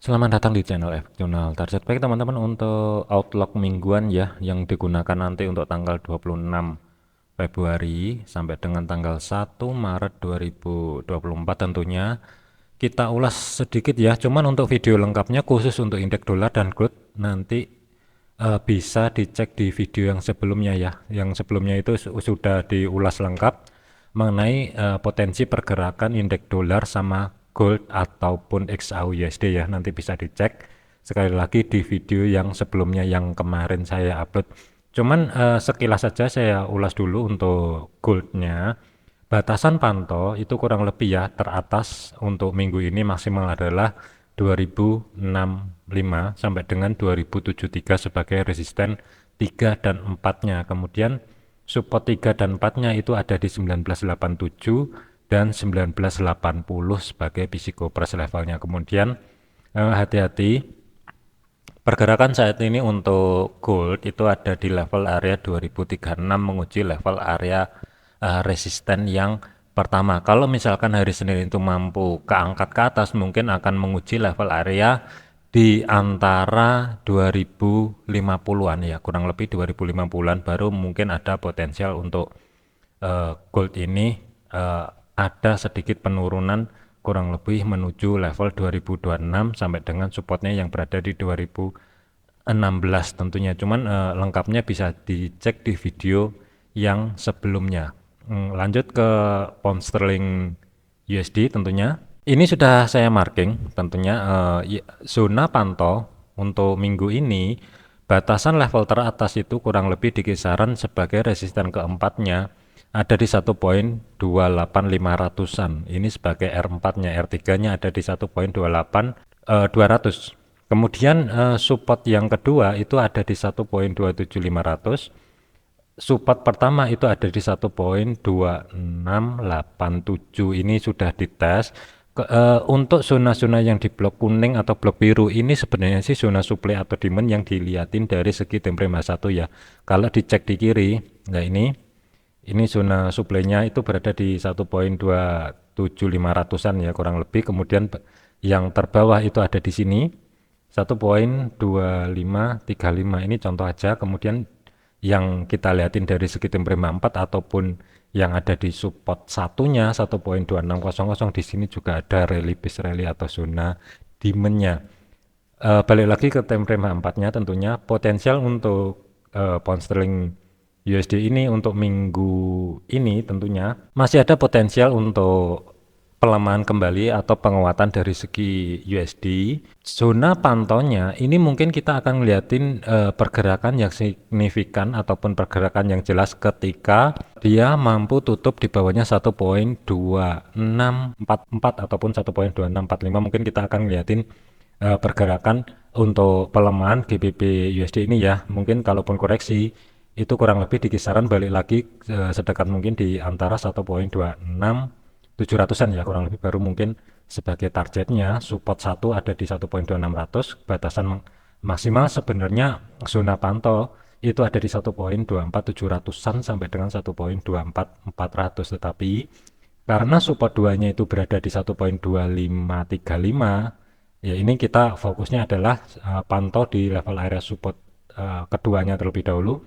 Selamat datang di channel Jurnal Target. Baik teman-teman, untuk outlook mingguan ya yang digunakan nanti untuk tanggal 26 Februari sampai dengan tanggal 1 Maret 2024 tentunya kita ulas sedikit ya. Cuman untuk video lengkapnya khusus untuk indeks dolar dan gold nanti bisa dicek di video yang sebelumnya ya. Yang sebelumnya itu sudah diulas lengkap mengenai potensi pergerakan indeks dolar sama gold ataupun XAUUSD ya. Nanti bisa dicek sekali lagi di video yang sebelumnya yang kemarin saya upload. Cuman sekilas saja saya ulas dulu untuk goldnya. Batasan pantau itu kurang lebih ya teratas untuk minggu ini maksimal adalah 2065 sampai dengan 2073 sebagai resisten 3 dan 4-nya. Kemudian support 3 dan 4-nya itu ada di 1987 dan 1980 sebagai psiko price levelnya. Kemudian hati-hati, pergerakan saat ini untuk gold itu ada di level area 2036 menguji level area resisten yang pertama. Kalau misalkan hari Senin itu mampu keangkat ke atas, mungkin akan menguji level area di antara 2050-an ya, kurang lebih 2050-an baru mungkin ada potensial untuk gold ini ada sedikit penurunan kurang lebih menuju level 2026 sampai dengan supportnya yang berada di 2016 tentunya. Cuman lengkapnya bisa dicek di video yang sebelumnya. Lanjut ke pound sterling USD tentunya. Ini sudah saya marking tentunya zona pantau untuk minggu ini batasan level teratas itu kurang lebih di kisaran sebagai resisten keempatnya ada di 1.28500-an. Ini sebagai R4-nya, R3-nya ada di 1.28200. Kemudian support yang kedua itu ada di 1.27500. Support pertama itu ada di 1.2687. Ini sudah dites. Untuk zona-zona yang di blok kuning atau blok biru ini sebenarnya sih zona supply atau demand yang dilihatin dari segi time frame H1 ya. Kalau dicek di kiri, nah ini zona supply-nya itu berada di 1.27500-an ya kurang lebih. Kemudian yang terbawah itu ada di sini 1.2535. Ini contoh aja. Kemudian yang kita lihatin dari segi time frame 4 ataupun yang ada di support satunya 1.2600 di sini juga ada rally base rally atau zona demand-nya. Balik lagi ke time frame 4-nya tentunya potensial untuk pound sterling USD ini untuk minggu ini tentunya masih ada potensial untuk pelemahan kembali atau penguatan dari segi USD. Zona pantaunya ini mungkin kita akan ngeliatin pergerakan yang signifikan ataupun pergerakan yang jelas ketika dia mampu tutup di bawahnya 1.2644 ataupun 1.2645. Mungkin kita akan ngeliatin pergerakan untuk pelemahan GBP USD ini ya. Mungkin kalaupun koreksi itu kurang lebih di kisaran balik lagi sedekat mungkin di antara 1.26700-an ya kurang lebih baru mungkin sebagai targetnya. Support 1 ada di 1.2600, batasan maksimal sebenarnya zona pantau itu ada di 1.24700-an sampai dengan 1.24400, tetapi karena support 2-nya itu berada di 1.2535 ya ini kita fokusnya adalah pantau di level area support keduanya terlebih dahulu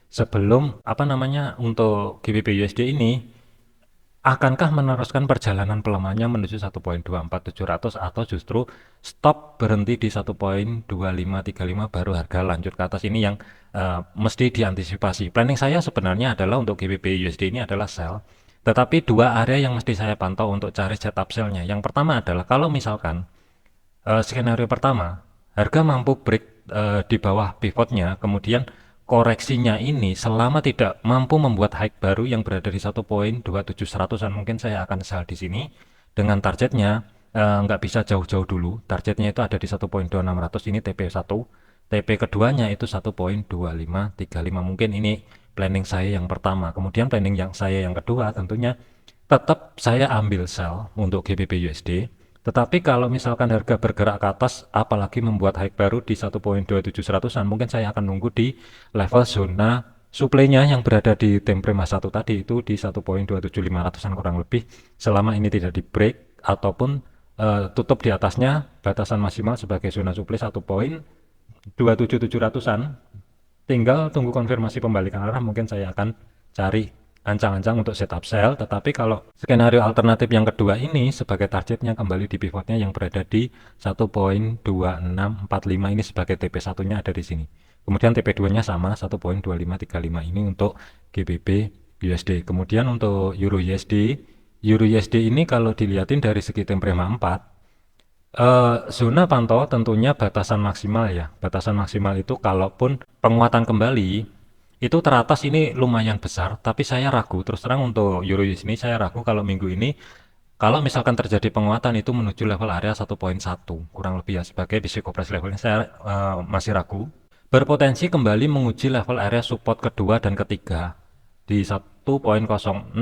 sebelum apa namanya untuk GBP USD ini akankah meneruskan perjalanan pelemahannya menuju 1.24700 atau justru stop berhenti di 1.2535 baru harga lanjut ke atas. Ini yang mesti diantisipasi. Planning saya sebenarnya adalah untuk GBP USD ini adalah sell, tetapi dua area yang mesti saya pantau untuk cari setup sell-nya. Yang pertama adalah kalau misalkan skenario pertama, harga mampu break di bawah pivotnya, kemudian koreksinya ini selama tidak mampu membuat high baru yang berada di 1.27100-an, mungkin saya akan sell di sini dengan targetnya nggak bisa jauh-jauh dulu. Targetnya itu ada di 1.2600, ini TP1. TP keduanya itu 1.2535. Mungkin ini planning saya yang pertama. Kemudian planning yang saya yang kedua tentunya tetap saya ambil sell untuk GBP USD. Tetapi kalau misalkan harga bergerak ke atas, apalagi membuat high baru di 1.27100-an, mungkin saya akan nunggu di level zona supply-nya yang berada di time frame 1 tadi itu di 1.27500-an kurang lebih. Selama ini tidak di break ataupun tutup di atasnya batasan maksimal sebagai zona supply 1.27700-an. Tinggal tunggu konfirmasi pembalikan arah, mungkin saya akan cari ancang-ancang untuk setup sell. Tetapi kalau skenario alternatif yang kedua ini sebagai targetnya kembali di pivotnya yang berada di 1.2645 ini sebagai TP1-nya ada di sini. Kemudian TP2-nya sama 1.2535 ini untuk GBP USD. Kemudian untuk Euro USD, ini kalau dilihatin dari segi time frame 4, zona pantau tentunya batasan maksimal ya. Batasan maksimal itu kalaupun penguatan kembali, itu teratas ini lumayan besar, tapi saya ragu, terus terang untuk Euro USD ini saya ragu kalau minggu ini, kalau misalkan terjadi penguatan itu menuju level area 1.1, kurang lebih ya, sebagai risiko price levelnya saya masih ragu. Berpotensi kembali menguji level area support kedua dan ketiga di 1.06550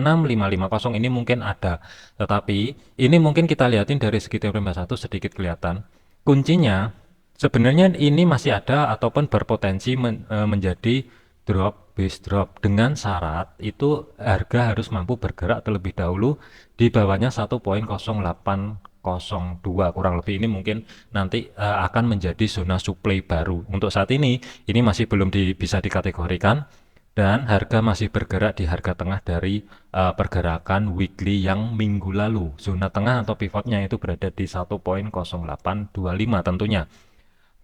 ini mungkin ada, tetapi ini mungkin kita lihatin dari segi time frame 1 sedikit kelihatan. Kuncinya sebenarnya ini masih ada ataupun berpotensi menjadi base drop dengan syarat itu harga harus mampu bergerak terlebih dahulu di bawahnya 1.0802 kurang lebih. Ini mungkin nanti akan menjadi zona supply baru. Untuk saat ini masih belum bisa dikategorikan dan harga masih bergerak di harga tengah dari pergerakan weekly yang minggu lalu. Zona tengah atau pivotnya itu berada di 1.0825 tentunya.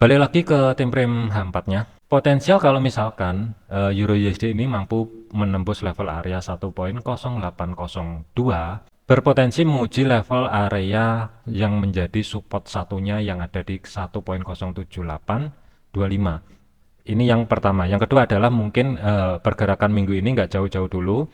Balik lagi ke time frame H4-nya. Potensial kalau misalkan Euro USD ini mampu menembus level area 1.0802, berpotensi menguji level area yang menjadi support satunya yang ada di 1.07825. Ini yang pertama. Yang kedua adalah mungkin pergerakan minggu ini nggak jauh-jauh dulu.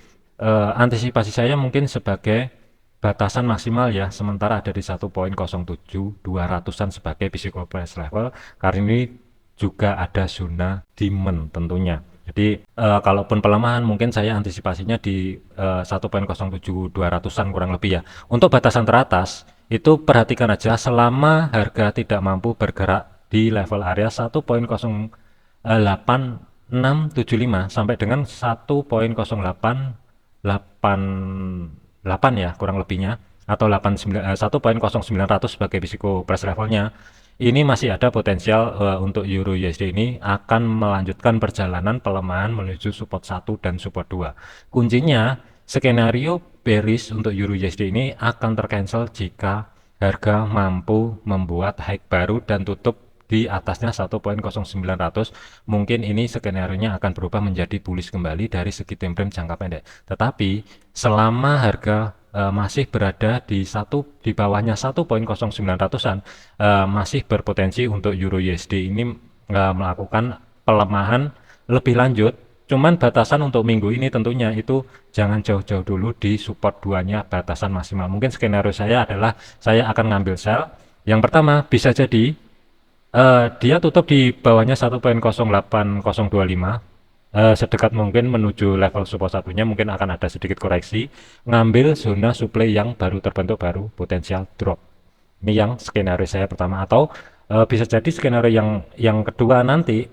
Antisipasi saya mungkin sebagai batasan maksimal ya, sementara ada di 1.07200-an sebagai physical price level, karena ini juga ada zona demand tentunya. Jadi kalaupun pelemahan mungkin saya antisipasinya di 1.07200-an kurang lebih ya. Untuk batasan teratas itu perhatikan aja selama harga tidak mampu bergerak di level area 1.0675 sampai dengan 1.0888 ya kurang lebihnya, atau 1.0900 sebagai risiko price levelnya. Ini masih ada potensial untuk Euro USD ini akan melanjutkan perjalanan pelemahan menuju support 1 dan support 2. Kuncinya skenario bearish untuk Euro USD ini akan tercancel jika harga mampu membuat high baru dan tutup di atasnya 1.0900. Mungkin ini skenario-nya akan berubah menjadi bullish kembali dari segi time frame jangka pendek. Tetapi selama harga masih berada di bawahnya 1.0900-an, masih berpotensi untuk Euro USD ini melakukan pelemahan lebih lanjut. Cuman batasan untuk minggu ini tentunya itu jangan jauh-jauh dulu di support 2-nya batasan maksimal. Mungkin skenario saya adalah saya akan ngambil sell. Yang pertama bisa jadi dia tutup di bawahnya 1.08025, sedekat mungkin menuju level support satunya, mungkin akan ada sedikit koreksi, ngambil zona supply yang baru terbentuk, baru potensial drop. Ini yang skenario saya pertama. Atau bisa jadi skenario yang kedua nanti,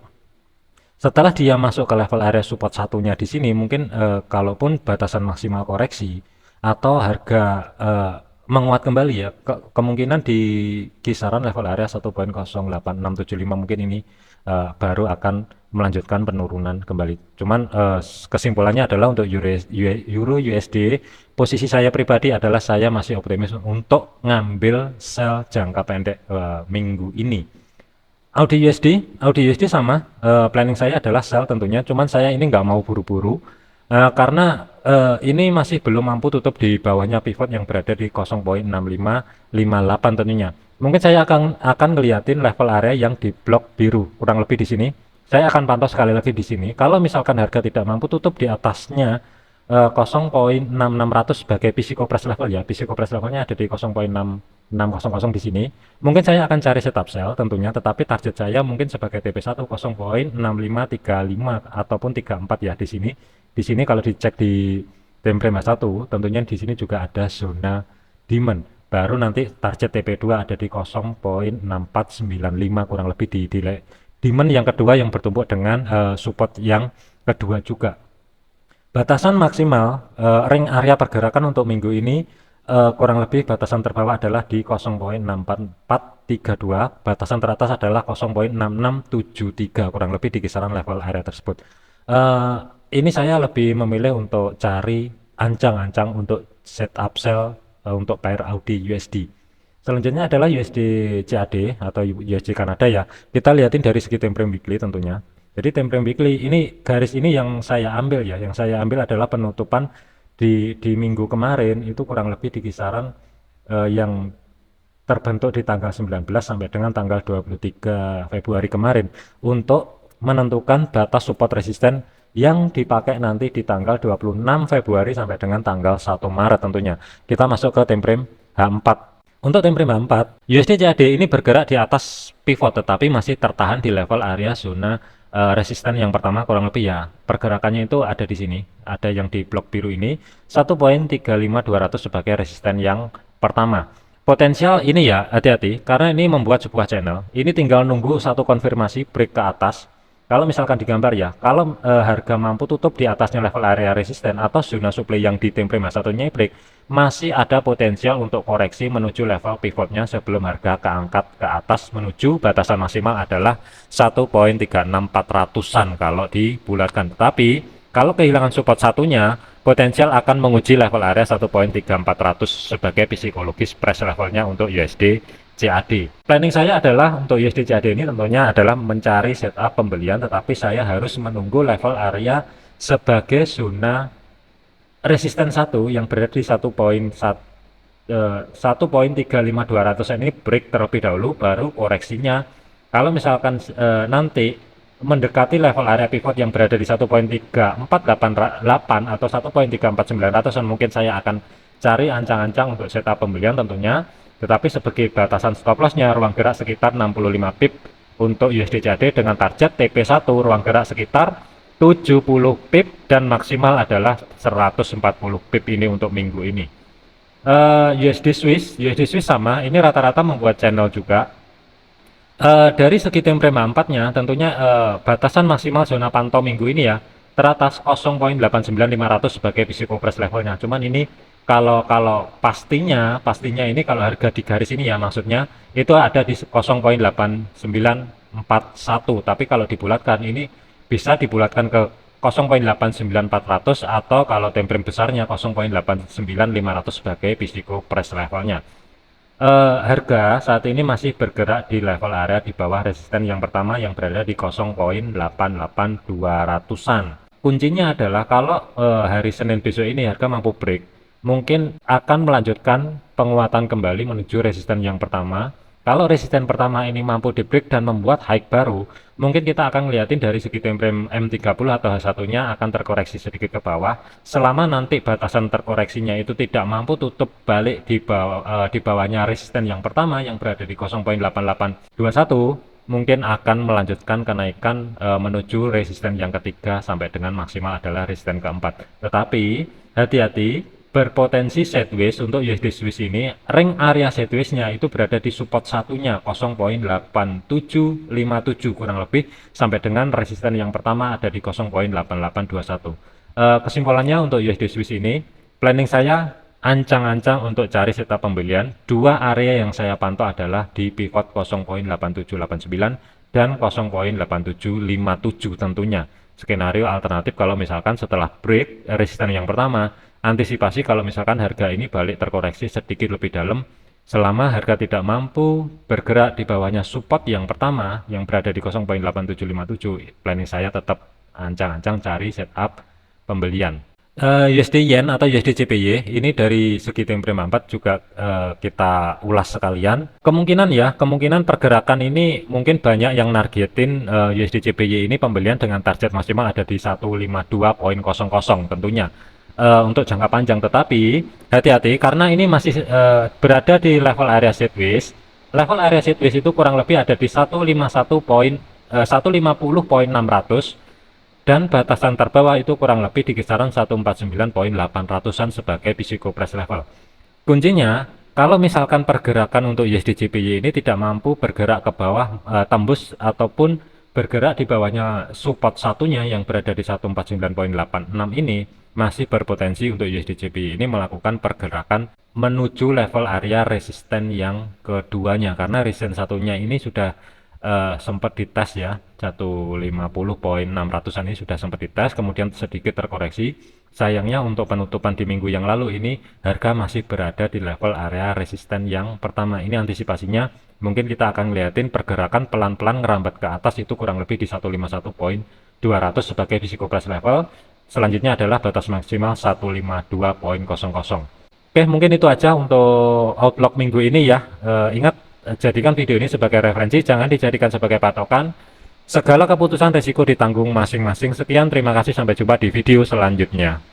setelah dia masuk ke level area support satunya di sini, mungkin kalaupun batasan maksimal koreksi atau harga menguat kembali ya, kemungkinan di kisaran level area 1.08675 mungkin ini baru akan melanjutkan penurunan kembali. Cuman kesimpulannya adalah untuk Euro USD, posisi saya pribadi adalah saya masih optimis untuk ngambil sell jangka pendek minggu ini. Audi USD sama, planning saya adalah sell tentunya, cuman saya ini nggak mau buru-buru karena ini masih belum mampu tutup di bawahnya pivot yang berada di 0.6558 tentunya. Mungkin saya akan ngeliatin level area yang di blok biru kurang lebih di sini. Saya akan pantau sekali lagi di sini. Kalau misalkan harga tidak mampu tutup di atasnya 0.6600 sebagai physical price level ya. Physical price levelnya ada di 0.6600 di sini. Mungkin saya akan cari setup sell tentunya, tetapi target saya mungkin sebagai TP1 0.6535 ataupun 34 ya di sini. Di sini kalau dicek di time frame 1, tentunya di sini juga ada zona demand. Baru nanti target TP2 ada di 0.6495 kurang lebih di demand yang kedua yang bertumpuk dengan support yang kedua juga. Batasan maksimal ring area pergerakan untuk minggu ini kurang lebih batasan terbawah adalah di 0,64432, batasan teratas adalah 0,6673, kurang lebih di kisaran level area tersebut. Eh, ini saya lebih memilih untuk cari ancang-ancang untuk setup sell untuk pair Audi USD. Selanjutnya adalah USD CAD atau USD Kanada ya. Kita lihatin dari segi time frame weekly tentunya. Jadi time frame weekly ini, garis ini yang saya ambil ya, yang saya ambil adalah penutupan di minggu kemarin itu kurang lebih di kisaran yang terbentuk di tanggal 19 sampai dengan tanggal 23 Februari kemarin untuk menentukan batas support resisten yang dipakai nanti di tanggal 26 Februari sampai dengan tanggal 1 Maret tentunya. Kita masuk ke time frame H4. Untuk time frame H4, USD CAD ini bergerak di atas pivot tetapi masih tertahan di level area zona resisten yang pertama, kurang lebih ya pergerakannya itu ada di sini, ada yang di blok biru ini 1.35200 sebagai resisten yang pertama. Potensial ini ya hati-hati karena ini membuat sebuah channel, ini tinggal nunggu satu konfirmasi break ke atas. Kalau misalkan digambar ya, kalau harga mampu tutup di atasnya level area resisten atau zona supply yang di time frame satunya break, masih ada potensial untuk koreksi menuju level pivotnya sebelum harga keangkat ke atas menuju batasan maksimal adalah 1.36400-an kalau dibulatkan. Tetapi kalau kehilangan support satunya, potensial akan menguji level area 1.3400 sebagai psikologis press levelnya untuk USD CAD. Planning saya adalah untuk USD CAD ini tentunya adalah mencari setup pembelian, tetapi saya harus menunggu level area sebagai zona resisten satu yang berada di 1.35200 ini break terlebih dahulu baru koreksinya. Kalau misalkan nanti mendekati level area pivot yang berada di 1.3488 atau 1.34900 mungkin saya akan cari ancang-ancang untuk setup pembelian tentunya. Tetapi sebagai batasan stop lossnya ruang gerak sekitar 65 pip untuk USD CAD dengan target TP1 ruang gerak sekitar 70 pip dan maksimal adalah 140 pip ini untuk minggu ini. USD Swiss sama, ini rata-rata membuat channel juga. Dari segi time frame 4-nya tentunya batasan maksimal zona pantau minggu ini ya teratas 0.89500 sebagai physical price levelnya. Cuman ini kalau kalau pastinya ini kalau harga di garis ini ya maksudnya itu ada di 0.8941, tapi kalau dibulatkan ini bisa dibulatkan ke 0.89400 atau kalau time frame besarnya 0.89500 sebagai physical price levelnya. Harga saat ini masih bergerak di level area di bawah resisten yang pertama yang berada di 0.88200-an. Kuncinya adalah kalau hari Senin besok ini harga mampu break, mungkin akan melanjutkan penguatan kembali menuju resisten yang pertama. Kalau resisten pertama ini mampu di break dan membuat high baru, mungkin kita akan lihatin dari segi time frame M30 atau H1-nya akan terkoreksi sedikit ke bawah. Selama nanti batasan terkoreksinya itu tidak mampu tutup balik di bawahnya resisten yang pertama yang berada di 0.8821, mungkin akan melanjutkan kenaikan menuju resisten yang ketiga sampai dengan maksimal adalah resisten keempat. Tetapi hati-hati, berpotensi sideways untuk USD Swiss ini, rank area sideways-nya itu berada di support satunya 0.8757 kurang lebih sampai dengan resisten yang pertama ada di 0.8821. Kesimpulannya untuk USD Swiss ini, planning saya ancang-ancang untuk cari setup pembelian. Dua area yang saya pantau adalah di pivot 0.8789 dan 0.8757 tentunya. Skenario alternatif kalau misalkan setelah break resisten yang pertama, antisipasi kalau misalkan harga ini balik terkoreksi sedikit lebih dalam, selama harga tidak mampu bergerak di bawahnya support yang pertama yang berada di 0.8757, planning saya tetap ancang-ancang cari setup pembelian. USD Yen atau USD CPY ini dari segi time frame 4 juga kita ulas sekalian. Kemungkinan pergerakan ini mungkin banyak yang nargetin USD CPY ini pembelian dengan target maksimal ada di 152.00 tentunya untuk jangka panjang. Tetapi hati-hati karena ini masih berada di level area sideways. Level area sideways itu kurang lebih ada di 150.600 dan batasan terbawah itu kurang lebih di kisaran 149.800-an sebagai physical price level. Kuncinya, kalau misalkan pergerakan untuk USD JPY ini tidak mampu bergerak ke bawah tembus ataupun bergerak di bawahnya support satunya yang berada di 149.86 ini, masih berpotensi untuk USD/JPY ini melakukan pergerakan menuju level area resisten yang keduanya, karena resisten satunya ini sudah sempat dites ya, 150.600an ini sudah sempat dites, kemudian sedikit terkoreksi. Sayangnya untuk penutupan di minggu yang lalu ini harga masih berada di level area resisten yang pertama. Ini antisipasinya mungkin kita akan lihatin pergerakan pelan-pelan ngerambat ke atas, itu kurang lebih di 151.200 sebagai physical price level. Selanjutnya adalah batas maksimal 152.00. Oke, mungkin itu aja untuk outlook minggu ini ya. Ingat, jadikan video ini sebagai referensi, jangan dijadikan sebagai patokan. Segala keputusan resiko ditanggung masing-masing. Sekian, terima kasih, sampai jumpa di video selanjutnya.